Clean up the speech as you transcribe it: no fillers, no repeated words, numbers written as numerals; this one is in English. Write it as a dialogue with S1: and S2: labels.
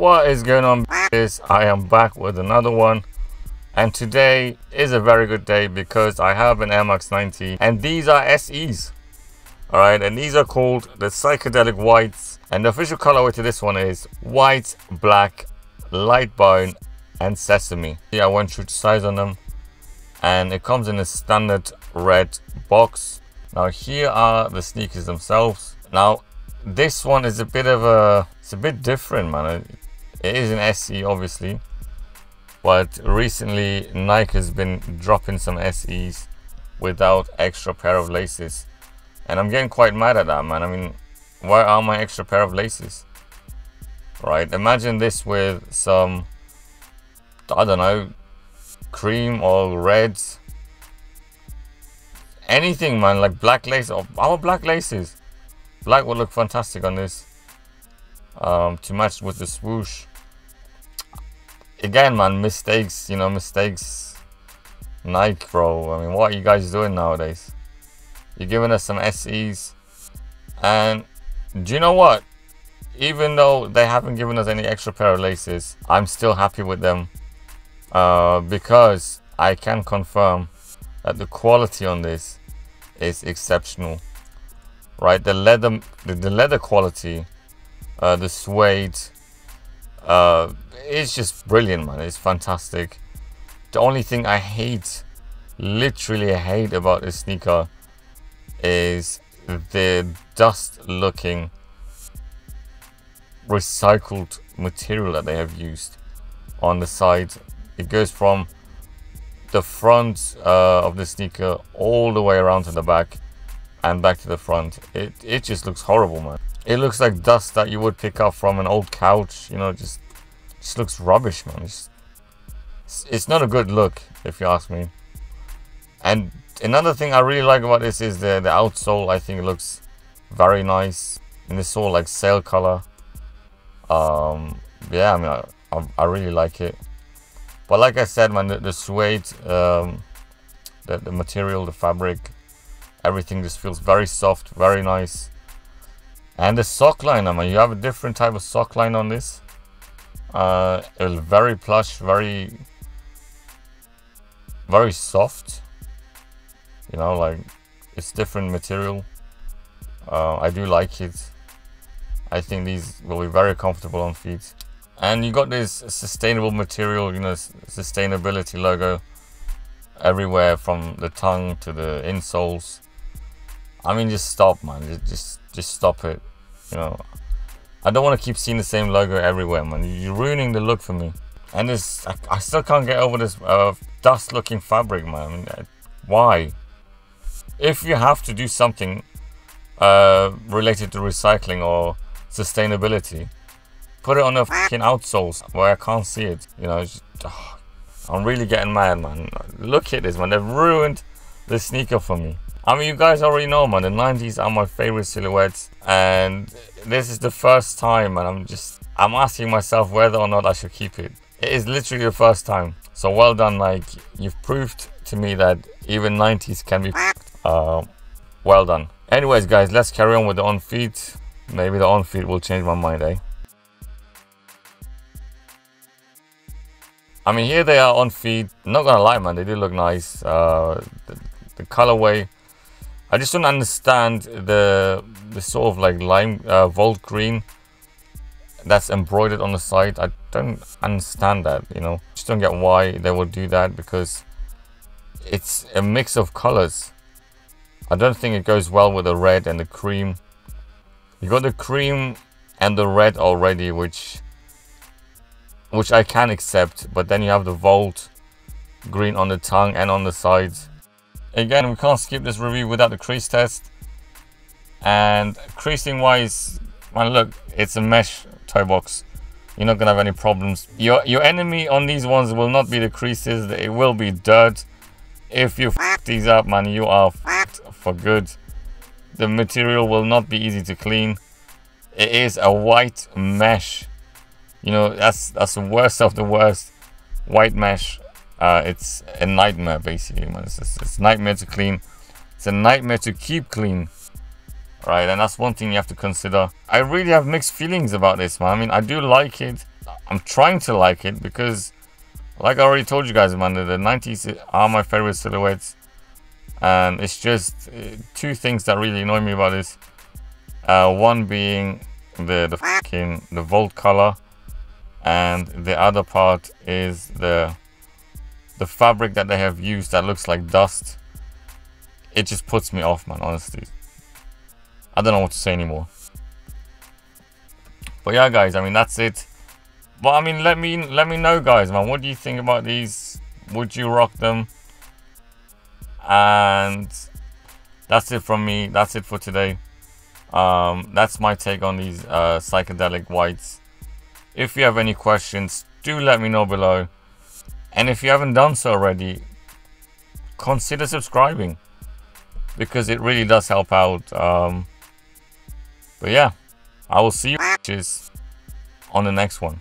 S1: What is going on, bitches? I am back with another one, and today is a very good day because I have an Air Max 90 and these are SEs. Alright, and these are called the Psychedelic Whites, and the official colorway to this one is white, black, light bone and sesame. Yeah, I went through the size on them and it comes in a standard red box. Now here are the sneakers themselves. Now this one is a bit of a, it's a bit different, man. It is an SE obviously, but recently Nike has been dropping some SEs without extra pair of laces, and I'm getting quite mad at that, man. I mean, where are my extra pair of laces? Right, imagine this with some, I don't know, cream or reds, anything, man, like black lace or our black laces. Black would look fantastic on this, to match with the swoosh. Again, man, mistakes, you know, mistakes. Nike, bro. I mean, what are you guys doing nowadays? You're giving us some SEs, and do you know what? Even though they haven't given us any extra pair of laces, I'm still happy with them, because I can confirm that the quality on this is exceptional. Right, the leather quality, the suede, it's just brilliant, man. It's fantastic. The only thing I hate, literally hate about this sneaker is the dust looking recycled material that they have used on the side. It goes from the front of the sneaker all the way around to the back and back to the front. It just looks horrible, man. It looks like dust that you would pick up from an old couch, you know. Just looks rubbish, man. It's not a good look, if you ask me. And another thing I really like about this is the outsole. I think it looks very nice in this sort of like sail color. Yeah, I mean, I really like it. But like I said, man, the suede, the material, the fabric, everything just feels very soft, very nice. And the sock line, I mean, you have a different type of sock line on this. It's very plush, very soft. You know, like, it's different material. I do like it. I think these will be very comfortable on feet. And you got this sustainable material, you know, sustainability logo everywhere from the tongue to the insoles. I mean, just stop, man. Just stop it. You know, I don't want to keep seeing the same logo everywhere, man. You're ruining the look for me. And this, I still can't get over this dust-looking fabric, man. I mean, why? If you have to do something related to recycling or sustainability, put it on the fucking outsoles where I can't see it. You know, it's just, I'm really getting mad, man. Look at this, man. They've ruined the sneaker for me. I mean, you guys already know, man, the 90s are my favorite silhouettes, and this is the first time, and I'm asking myself whether or not I should keep it. It is literally the first time. So well done, Nike. You've proved to me that even 90s can be well done. Anyways, guys, let's carry on with the on feet. Maybe the on feet will change my mind, eh? I mean, here they are on feet. Not gonna lie, man, they do look nice. The colorway, I just don't understand the sort of like lime volt green that's embroidered on the side. I don't understand that, you know. Just don't get why they would do that, because it's a mix of colors. I don't think it goes well with the red and the cream. You got the cream and the red already, which I can accept, but then you have the volt green on the tongue and on the sides. Again, we can't skip this review without the crease test. And creasing wise, man, look, it's a mesh toe box. You're not gonna have any problems. Your enemy on these ones will not be the creases, it will be dirt. If you f these up, man, you are f***ed for good. The material will not be easy to clean. It is a white mesh. You know, that's the worst of the worst. White mesh. It's a nightmare, basically, man. It's a nightmare to clean. It's a nightmare to keep clean. right? And that's one thing you have to consider. I really have mixed feelings about this, man. I mean, I do like it. I'm trying to like it because, like I already told you guys, man, the 90s are my favorite silhouettes. And it's just two things that really annoy me about this. One being the Volt color, and the other part is the fabric that they have used that looks like dust. It just puts me off, man, honestly. I don't know what to say anymore. But yeah, guys, I mean, that's it. But I mean, let me know, guys, man, what do you think about these? Would you rock them? And that's it from me. That's it for today. That's my take on these psychedelic whites. If you have any questions, do let me know below. And if you haven't done so already, consider subscribing, because it really does help out. But yeah, I will see you on the next one.